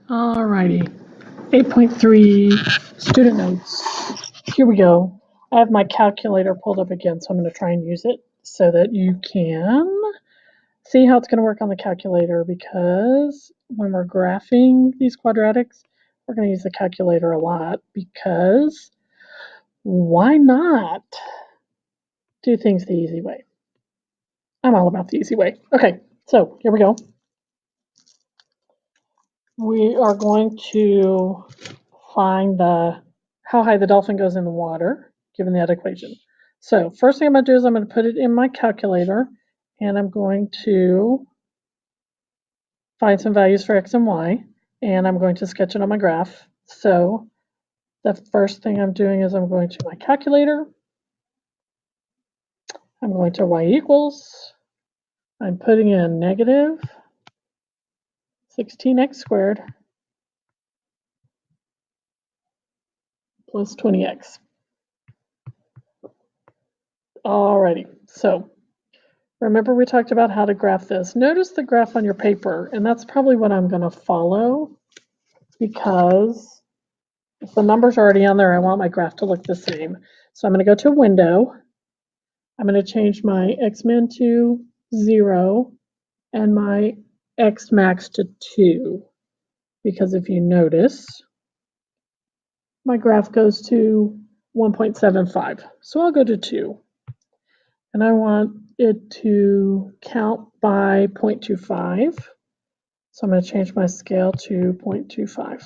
Alrighty, 8.3 student notes. Here we go. I have my calculator pulled up again, so I'm going to try and use it so that you can see how it's going to work on the calculator, because when we're graphing these quadratics, we're going to use the calculator a lot, because why not do things the easy way? I'm all about the easy way. Okay, so here we go. We are going to find how high the dolphin goes in the water, given that equation. So first thing I'm going to do is I'm going to put it in my calculator, and I'm going to find some values for x and y, and I'm going to sketch it on my graph. So the first thing I'm doing is I'm going to my calculator. I'm going to y equals. I'm putting in negative 16x squared plus 20x. Alrighty, so remember we talked about how to graph this. Notice the graph on your paper, and that's probably what I'm going to follow, because if the numbers are already on there, I want my graph to look the same. So I'm going to go to Window. I'm going to change my X-min to 0 and my X-max to 2, because if you notice, my graph goes to 1.75. So I'll go to 2. And I want it to count by 0.25. So I'm going to change my scale to 0.25.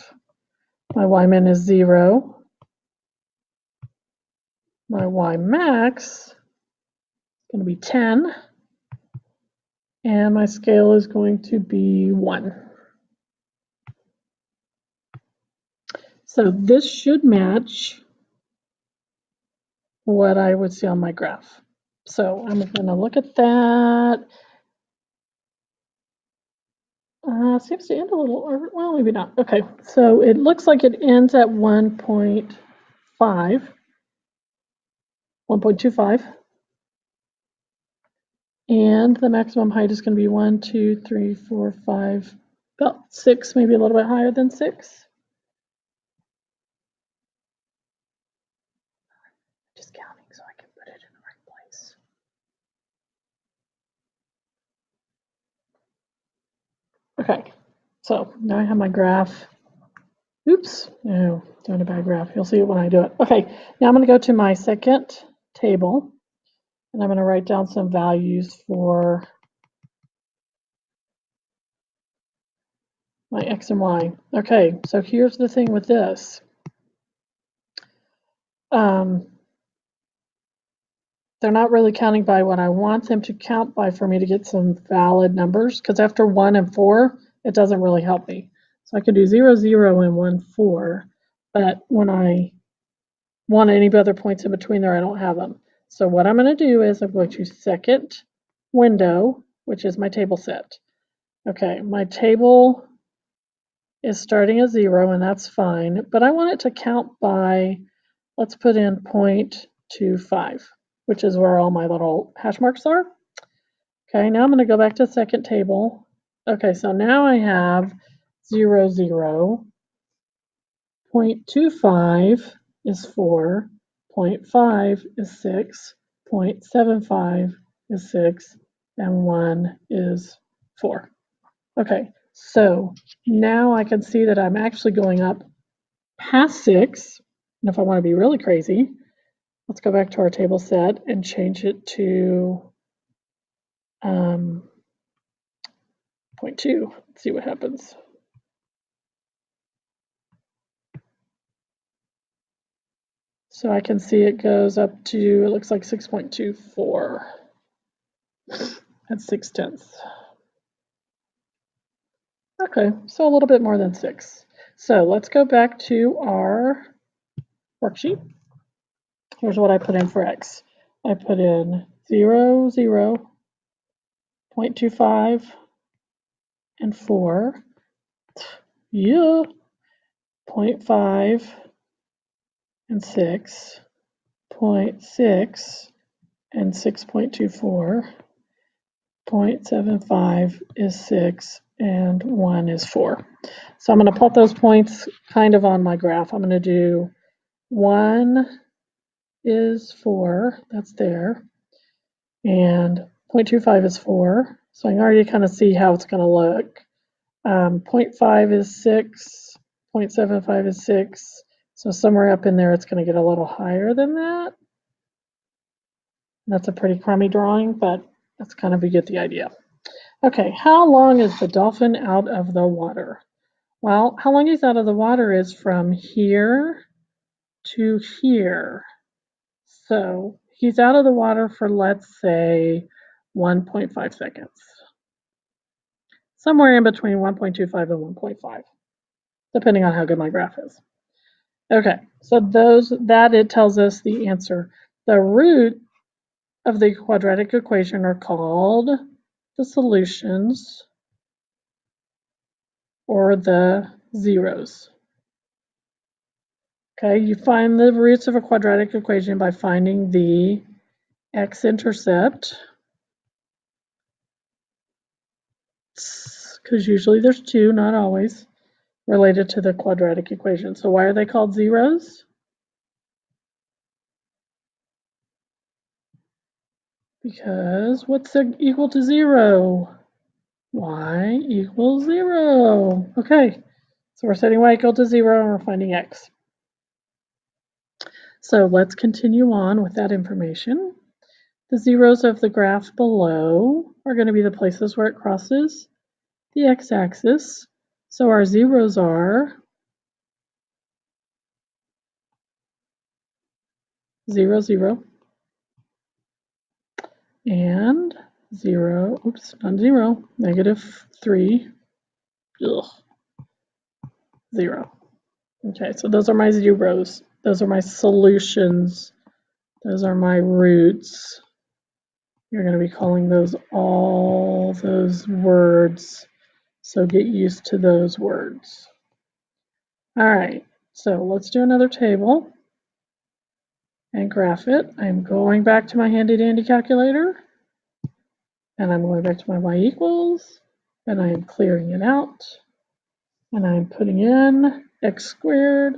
My y-min is 0. My y-max is going to be 10. And my scale is going to be 1. So this should match what I would see on my graph. So I'm going to look at that. Seems to end a little, or well, maybe not. Okay, so it looks like it ends at 1.5, 1.25. And the maximum height is going to be 1, 2, 3, 4, 5, about 6, maybe a little bit higher than 6. Just counting so I can put it in the right place. Okay, so now I have my graph. Oops, no, doing a bad graph. You'll see it when I do it. Okay, now I'm going to go to my second table, and I'm going to write down some values for my x and y. Okay, so here's the thing with this. They're not really counting by what I want them to count by for me to get some valid numbers, because after 1 and 4, it doesn't really help me. So I could do 0, 0, and 1, 4, but when I want any other points in between there, I don't have them. So what I'm going to do is I'm going to second window, which is my table set. Okay, my table is starting at 0, and that's fine, but I want it to count by, let's put in 0.25. which is where all my little hash marks are. Okay, now I'm going to go back to second table. Okay, so now I have 0, 0, 0.25 is 4, 0.5 is 6, 0.75 is 6, and 1 is 4. Okay, so now I can see that I'm actually going up past 6, and if I want to be really crazy, let's go back to our table set and change it to 0.2. Let's see what happens. So I can see it goes up to, it looks like 6.24. That's 6/10. Okay, so a little bit more than 6. So let's go back to our worksheet. Here's what I put in for x. I put in 0, 0, 0.25, and 4. Yeah. 0.5 and 6. 0.6 and 6.24. 0.75 is 6, and 1 is 4. So I'm going to put those points kind of on my graph. I'm going to do 1 is 4, that's there, and 0.25 is 4. So I can already kind of see how it's going to look. 0.5 is 6, 0.75 is 6. So somewhere up in there, it's going to get a little higher than that. That's a pretty crummy drawing, but that's kind of, you get the idea. Okay, how long is the dolphin out of the water? Well, how long he's out of the water is from here to here. So he's out of the water for, let's say, 1.5 seconds. Somewhere in between 1.25 and 1.5, depending on how good my graph is. Okay, so it tells us the answer. The root of the quadratic equation are called the solutions, or the zeros. Okay, you find the roots of a quadratic equation by finding the x-intercept, because usually there's 2, not always, related to the quadratic equation. So why are they called zeros? Because what's equal to 0? Y equals 0. Okay, so we're setting y equal to 0 and we're finding x. So let's continue on with that information. The zeros of the graph below are going to be the places where it crosses the x-axis. So our zeros are 0, 0, and 0, oops, not 0, -3, ugh, 0. Okay, so those are my zeros. Those are my solutions. Those are my roots. You're going to be calling those all those words. So get used to those words. All right, so let's do another table and graph it. I'm going back to my handy dandy calculator, and I'm going back to my y equals, and I am clearing it out, and I'm putting in x squared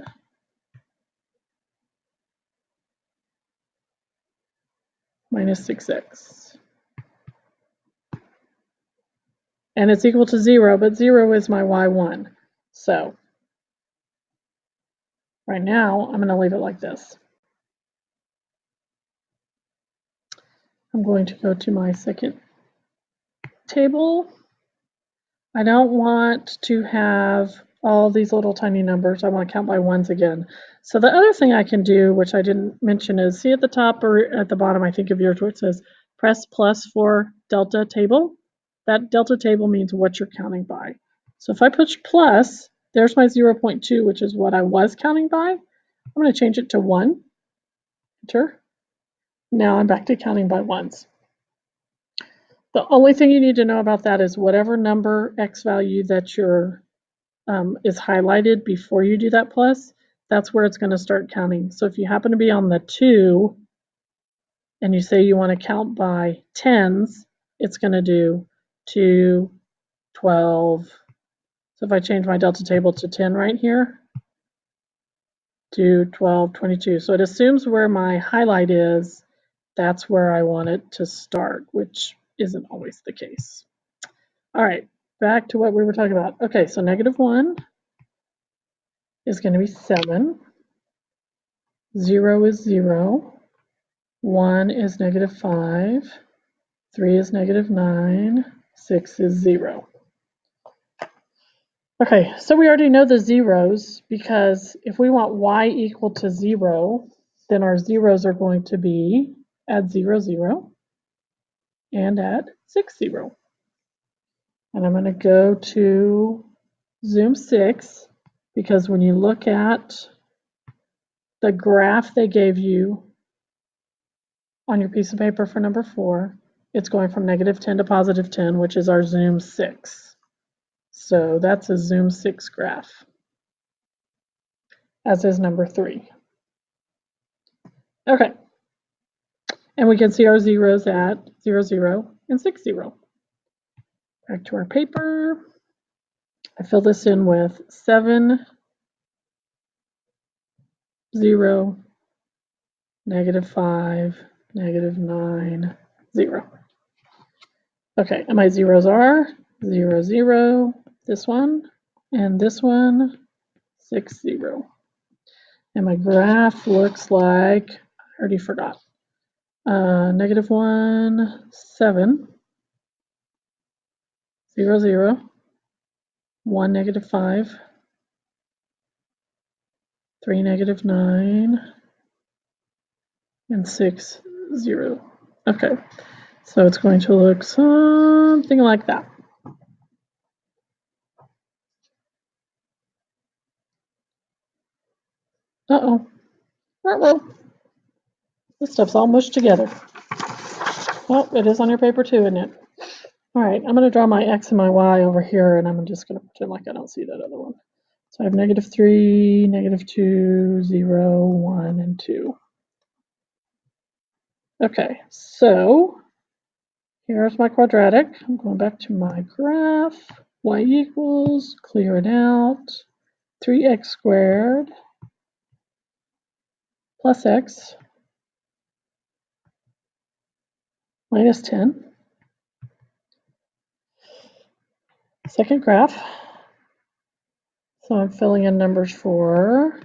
minus 6x. And it's equal to 0, but 0 is my y1. So right now, I'm going to leave it like this. I'm going to go to my second table. I don't want to have all these little tiny numbers. I want to count by ones again. So the other thing I can do, which I didn't mention, is see at the top or at the bottom, I think of yours, where it says press plus for delta table. That delta table means what you're counting by. So if I push plus, there's my 0.2, which is what I was counting by. I'm going to change it to 1. Enter. Now I'm back to counting by ones. The only thing you need to know about that is whatever number x value that you're is highlighted before you do that plus, that's where it's going to start counting. So if you happen to be on the 2 and you say you want to count by tens, it's going to do 2, 12. So if I change my delta table to 10 right here, 2, 12, 22. So it assumes where my highlight is, that's where I want it to start, which isn't always the case. All right, back to what we were talking about. Okay, so -1 is going to be 7. 0 is 0. 1 is -5. 3 is -9. 6 is 0. Okay, so we already know the zeros, because if we want y equal to 0, then our zeros are going to be at 0, 0 and at 6, 0. And I'm going to go to Zoom 6, because when you look at the graph they gave you on your piece of paper for number 4, it's going from -10 to +10, which is our Zoom 6. So that's a Zoom 6 graph, as is number 3. Okay, and we can see our zeros at 0, 0 and 6, 0. Back to our paper. I fill this in with 7, 0, -5, -9, 0. Okay, and my zeros are 0, 0, this one, and this one, 6, 0. And my graph looks like, I already forgot, -1, 7, 0, 0, 1, -5, 3, -9, and 6, 0. Okay, so it's going to look something like that. Uh-oh. Uh-oh. This stuff's all mushed together. Well, it is on your paper too, isn't it? All right, I'm going to draw my X and my Y over here, and I'm just going to pretend like I don't see that other one. So I have -3, -2, 0, 1, and 2. Okay, so here's my quadratic. I'm going back to my graph. Y equals, clear it out, 3x squared plus x minus 10. Second graph. So I'm filling in numbers for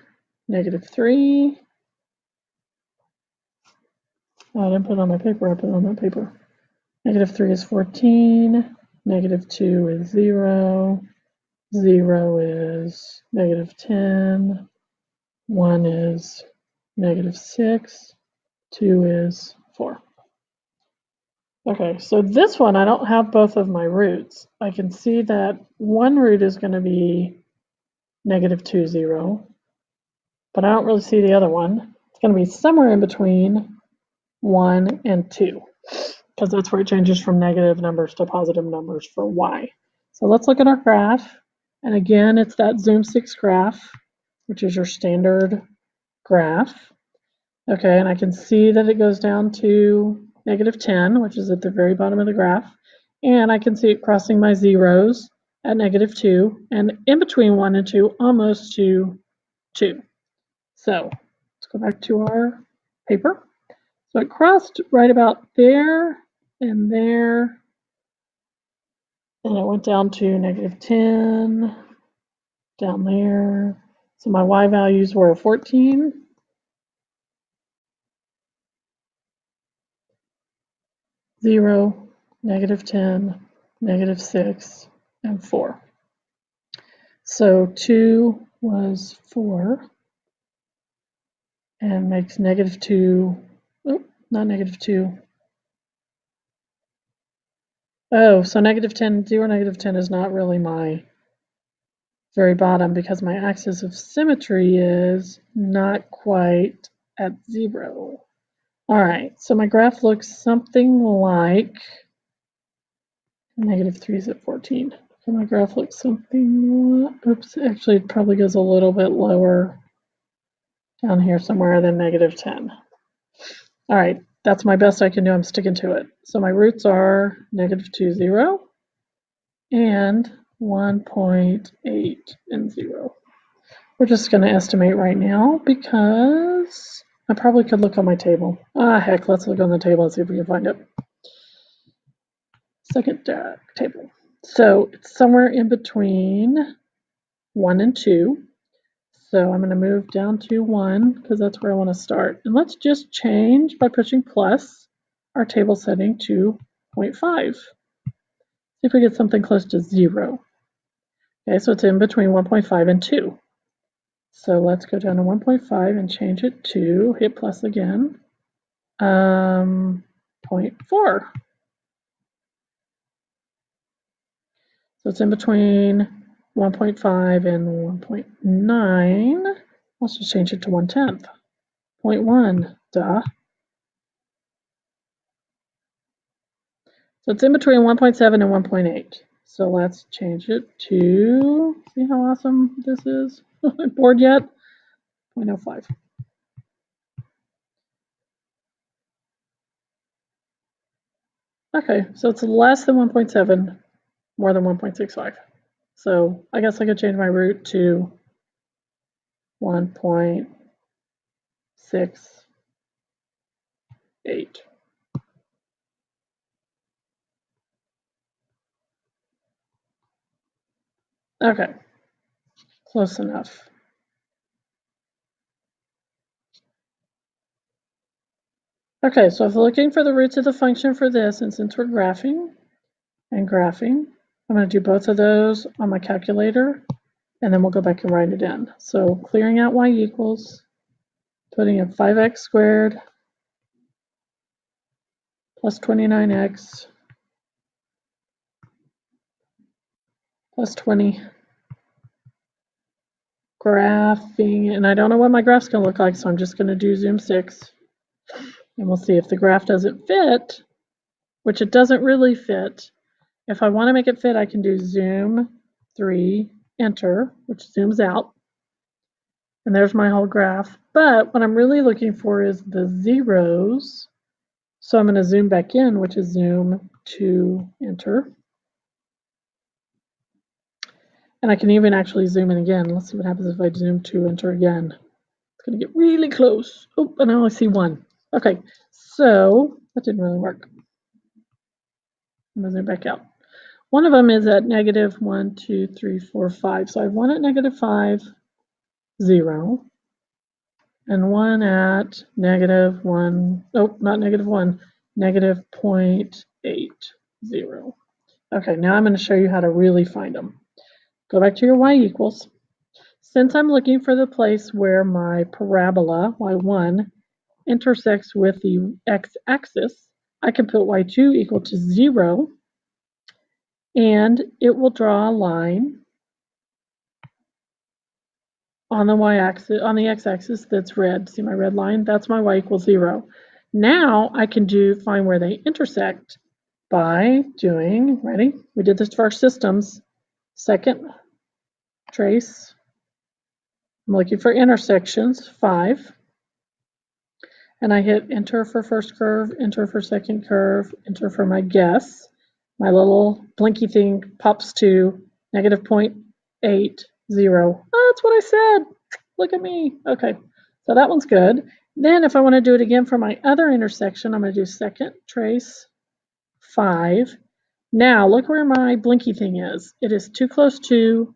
-3. Oh, I didn't put it on my paper, I put it on that paper. -3 is 14, -2 is 0, 0 is -10, 1 is -6, 2 is 4. Okay, so this one I don't have both of my roots. I can see that one root is going to be -2, 0, but I don't really see the other one. It's going to be somewhere in between 1 and 2, because that's where it changes from negative numbers to positive numbers for y. So let's look at our graph. And again, it's that Zoom 6 graph, which is your standard graph. Okay, and I can see that it goes down to -10, which is at the very bottom of the graph. And I can see it crossing my zeros at -2, and in between 1 and 2, almost to 2. So let's go back to our paper. So it crossed right about there and there, and it went down to -10 down there. So my y values were 14, 0, -10, -6, and 4. So 2 was 4 and makes -2, oh, not -2. Oh, so -10, 0, -10 is not really my very bottom because my axis of symmetry is not quite at 0. All right, so my graph looks something like -3 is at 14. So my graph looks something, oops, actually it probably goes a little bit lower down here somewhere than -10. All right, that's my best I can do. I'm sticking to it. So my roots are -2, 0, and 1.8 and 0. We're just going to estimate right now because I probably could look on my table. Heck, let's look on the table and see if we can find it. Second table. So it's somewhere in between 1 and 2. So I'm going to move down to 1 because that's where I want to start. And let's just change by pushing plus our table setting to 0.5. See if we get something close to 0. Okay, so it's in between 1.5 and 2. So let's go down to 1.5 and change it to, hit plus again, 0.4. So it's in between 1.5 and 1.9. Let's just change it to 1/10. 0.1, duh. So it's in between 1.7 and 1.8. So let's change it to, see how awesome this is? Bored yet? 0.05. Okay, so it's less than 1.7, more than 1.65. So I guess I could change my root to 1.68. Okay, close enough. Okay, so if we're looking for the roots of the function for this, and since we're graphing, I'm going to do both of those on my calculator, and then we'll go back and write it in. So clearing out y equals, putting in 5x squared plus 29x plus 20, graphing, and I don't know what my graph's going to look like, so I'm just going to do zoom 6, and we'll see if the graph doesn't fit, which it doesn't really fit. If I want to make it fit, I can do zoom 3, enter, which zooms out, and there's my whole graph. But what I'm really looking for is the zeros, so I'm going to zoom back in, which is zoom 2, enter. And I can even actually zoom in again. Let's see what happens if I zoom 2, enter again. It's going to get really close. Oh, and I only see 1. Okay, so that didn't really work. I'm going to zoom back out. One of them is at negative 1, 2, 3, 4, 5. So I have one at negative 5, 0. And one at negative 1, oh, not negative 1, negative 0.80. Okay, now I'm going to show you how to really find them. Go back to your y equals. Since I'm looking for the place where my parabola, y1, intersects with the x-axis, I can put y2 equal to 0, and it will draw a line on the y-axis, on the x-axis that's red. See my red line? That's my y equals 0. Now I can find where they intersect by doing, ready? We did this for our systems. Second trace. I'm looking for intersections, 5. And I hit enter for first curve, enter for second curve, enter for my guess. My little blinky thing pops to negative 0.80. Oh, that's what I said. Look at me. Okay, so that one's good. Then if I want to do it again for my other intersection, I'm going to do second trace 5. Now look where my blinky thing is. It is too close to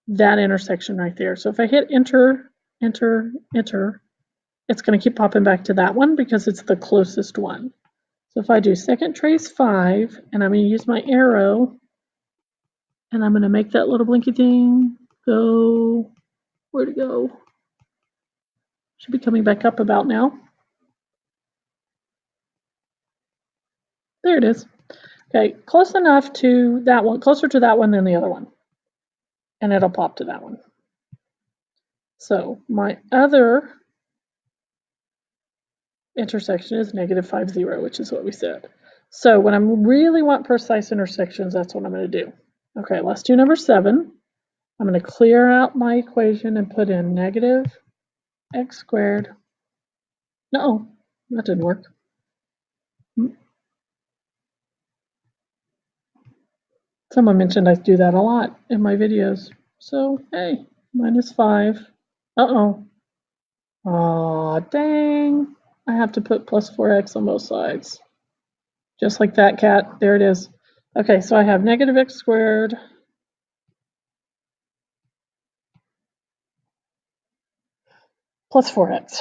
that intersection right there. So if I hit enter, enter, enter, it's going to keep popping back to that one because it's the closest one. So if I do second trace 5, and I'm going to use my arrow, and I'm going to make that little blinky thing go, where'd it go? Should be coming back up about now. There it is. Okay, close enough to that one, closer to that one than the other one. And it'll pop to that one. So my other intersection is negative 5, 0, which is what we said. So when I really want precise intersections, that's what I'm going to do. Okay, let's do number 7. I'm going to clear out my equation and put in negative x squared. No, that didn't work. Someone mentioned I do that a lot in my videos. So, hey, minus 5. Uh-oh. Aw, dang. I have to put plus 4x on both sides. Just like that, cat. There it is. Okay, so I have negative x squared plus 4x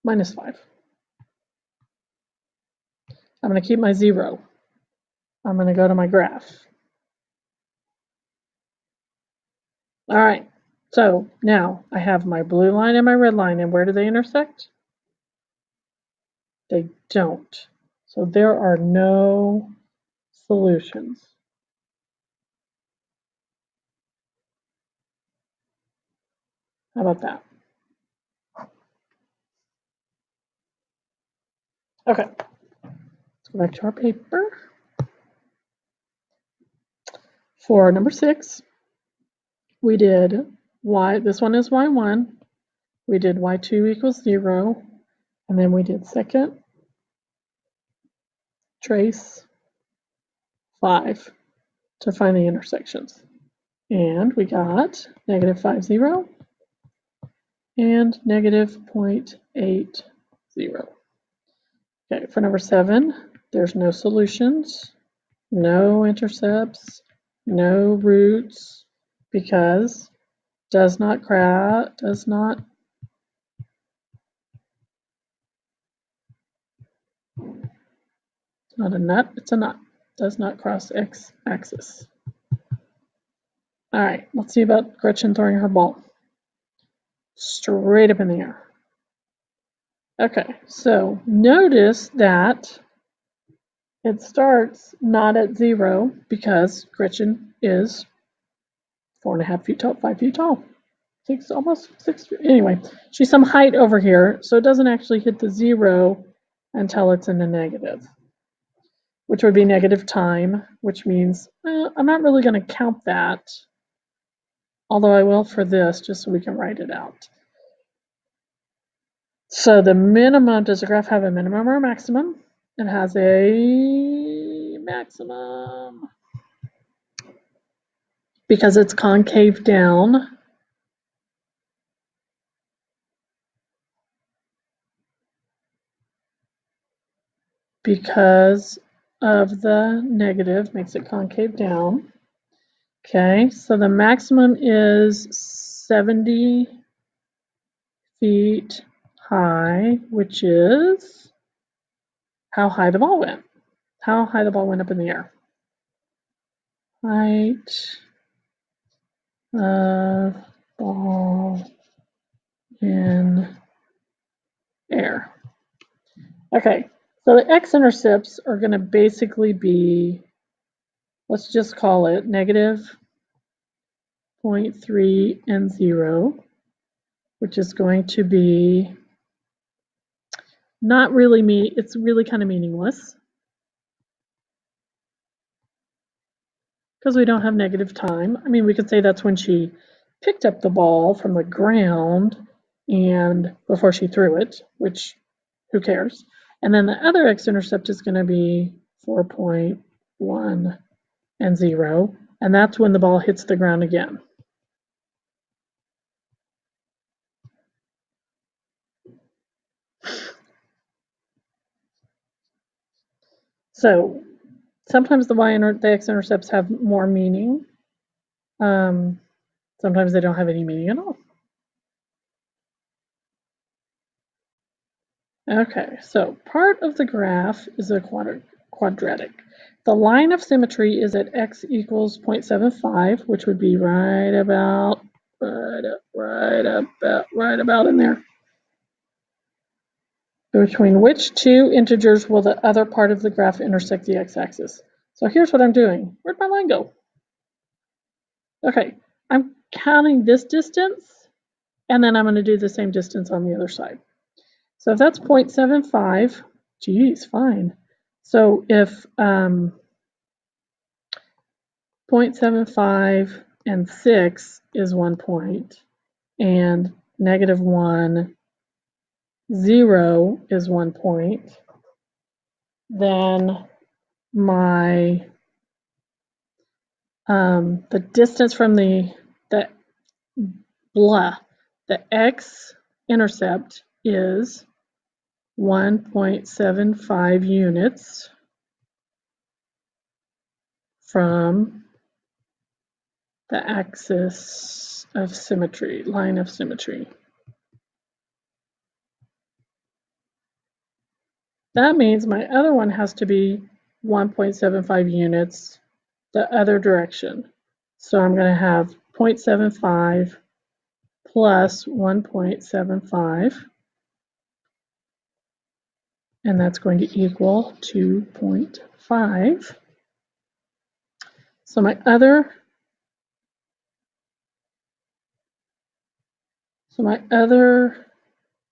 minus 5. I'm going to keep my 0. I'm going to go to my graph. All right, so now I have my blue line and my red line, and where do they intersect? They don't. So there are no solutions. How about that? Okay, let's go back to our paper. For number 6, we did y, this one is y1, we did y2 equals 0, and then we did second trace 5. to find the intersections. And we got -5, 0 and -0.80. Okay, for number 7, there's no solutions, no intercepts, no roots, because does not it's not a nut, it's a knot. Does not cross x-axis. All right, let's see about Gretchen throwing her ball. Straight up in the air. Okay, so notice that it starts not at 0 because Gretchen is 4.5 feet tall, 5 feet tall. Almost 6 feet. Anyway, she's some height over here, so it doesn't actually hit the 0 until it's in the negative, which would be negative time, which means I'm not really going to count that, although I will for this just so we can write it out. So the minimum, does the graph have a minimum or a maximum? It has a maximum because it's concave down. Because of the negative makes it concave down. Okay, so the maximum is 70 feet high, which is how high the ball went. How high the ball went up in the air. Height of ball in air. Okay, so the x-intercepts are going to basically be, let's just call it -0.3 and 0, which is going to be not really it's really kind of meaningless because we don't have negative time. I mean, we could say that's when she picked up the ball from the ground and before she threw it, which who cares? And then the other x-intercept is going to be 4.1 and 0, and that's when the ball hits the ground again. So sometimes the x-intercepts have more meaning. Sometimes they don't have any meaning at all. Okay, so part of the graph is a quadratic. The line of symmetry is at x equals 0.75, which would be right about in there. Between which two integers will the other part of the graph intersect the x-axis? So here's what I'm doing. Where'd my line go? Okay, I'm counting this distance, and then I'm going to do the same distance on the other side. So if that's 0.75, geez, fine. So if 0.75 and 6 is 1 point, and -1, 0 is 1 point, then my the distance from the x-intercept is 1.75 units from the axis of symmetry, line of symmetry. That means my other one has to be 1.75 units the other direction. So I'm going to have 0.75 plus 1.75. And that's going to equal 2.5. So my other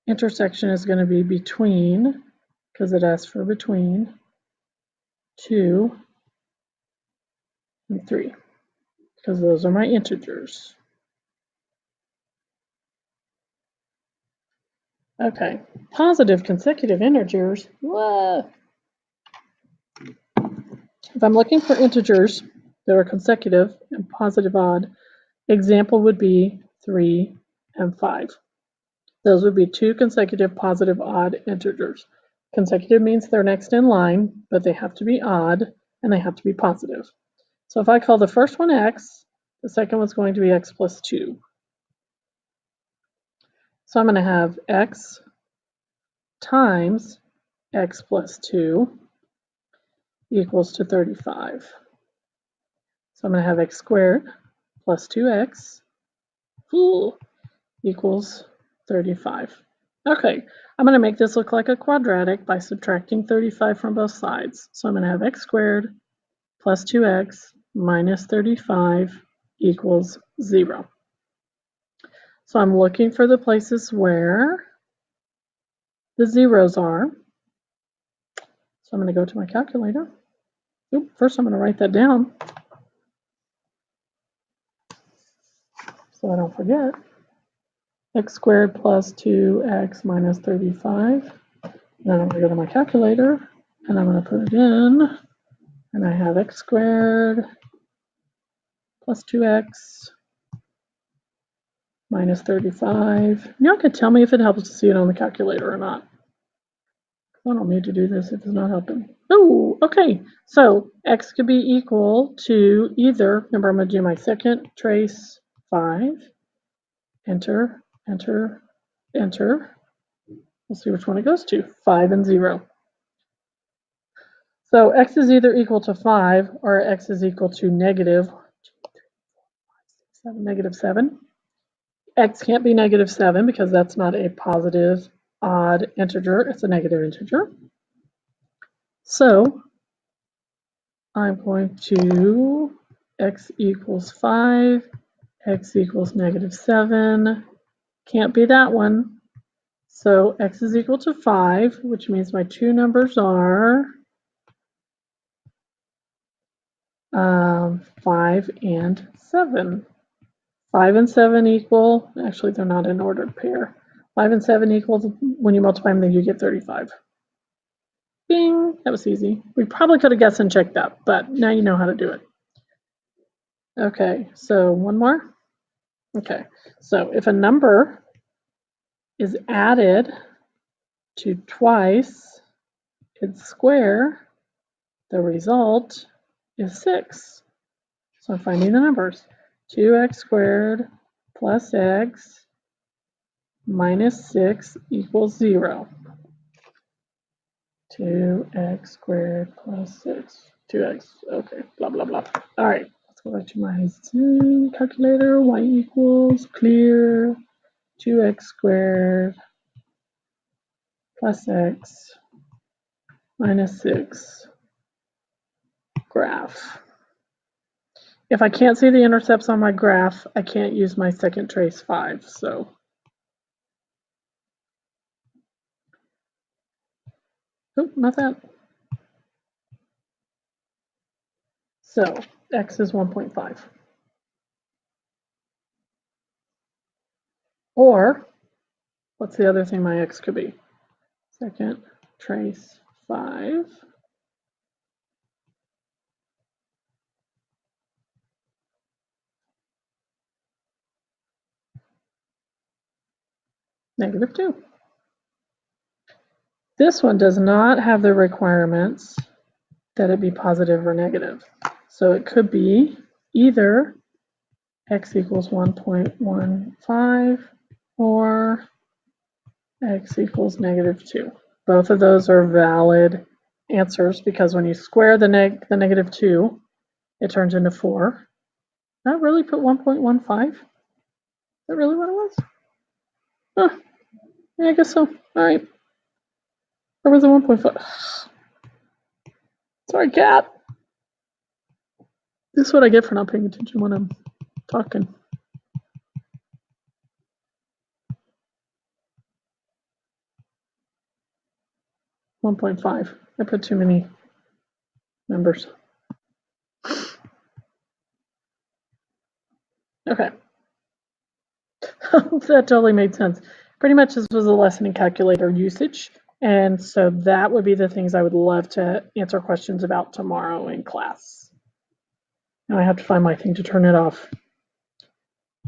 intersection is going to be between, because it asks for between 2 and 3, because those are my integers. Okay, positive consecutive integers. Whoa. If I'm looking for integers, that are consecutive and positive odd. Example would be 3 and 5. Those would be 2 consecutive positive odd integers. Consecutive means they're next in line, but they have to be odd and they have to be positive. So if I call the first one x, the second one's going to be x plus 2. So I'm going to have x times x plus 2 equals to 35. So I'm going to have x squared plus 2x equals 35. Okay, I'm going to make this look like a quadratic by subtracting 35 from both sides. So I'm going to have x squared plus 2x minus 35 equals 0. So I'm looking for the places where the zeros are. So I'm going to go to my calculator. First I'm going to write that down so I don't forget. X squared plus 2x minus 35. Then I'm going to go to my calculator and I'm going to put it in. And I have x squared plus 2x minus 35. Y'all can tell me if it helps to see it on the calculator or not. I don't need to do this if it's not helping. Oh, okay. So x could be equal to either, remember I'm going to do my second trace 5. Enter, enter, enter. We'll see which one it goes to, 5 and 0. So x is either equal to 5 or x is equal to negative 7. X can't be negative 7 because that's not a positive odd integer, it's a negative integer. So I'm going to x equals 5, x equals negative 7. Can't be that one. So x is equal to 5, which means my two numbers are 5 and 7. 5 and 7 equal, actually they're not in ordered pair. 5 and 7 equals, when you multiply them, then you get 35. Bing, that was easy. We probably could have guessed and checked that, but now you know how to do it. Okay, so one more. Okay, so if a number is added to twice its square, the result is 6. So I'm finding the numbers. 2x squared plus x minus 6 equals 0. 2x squared plus 6. 2x. Okay, blah, blah, blah. All right, let's go back to my Zoom calculator. Y equals clear 2x squared plus x minus 6 graph. If I can't see the intercepts on my graph, I can't use my second trace 5. So oh, not that. So x is 1.5. Or what's the other thing my x could be? Second trace 5. Negative 2. This one does not have the requirements that it be positive or negative. So it could be either x equals 1.15 or x equals negative 2. Both of those are valid answers because when you square the negative 2, it turns into 4. Did I really put 1.15? Is that really what it was? Huh. Yeah, I guess so. All right. Where was the 1.5? Sorry, cat. This is what I get for not paying attention when I'm talking. $1.5. I put too many numbers. Okay. That totally made sense. Pretty much this was a lesson in calculator usage. And so that would be the things I would love to answer questions about tomorrow in class. Now I have to find my thing to turn it off.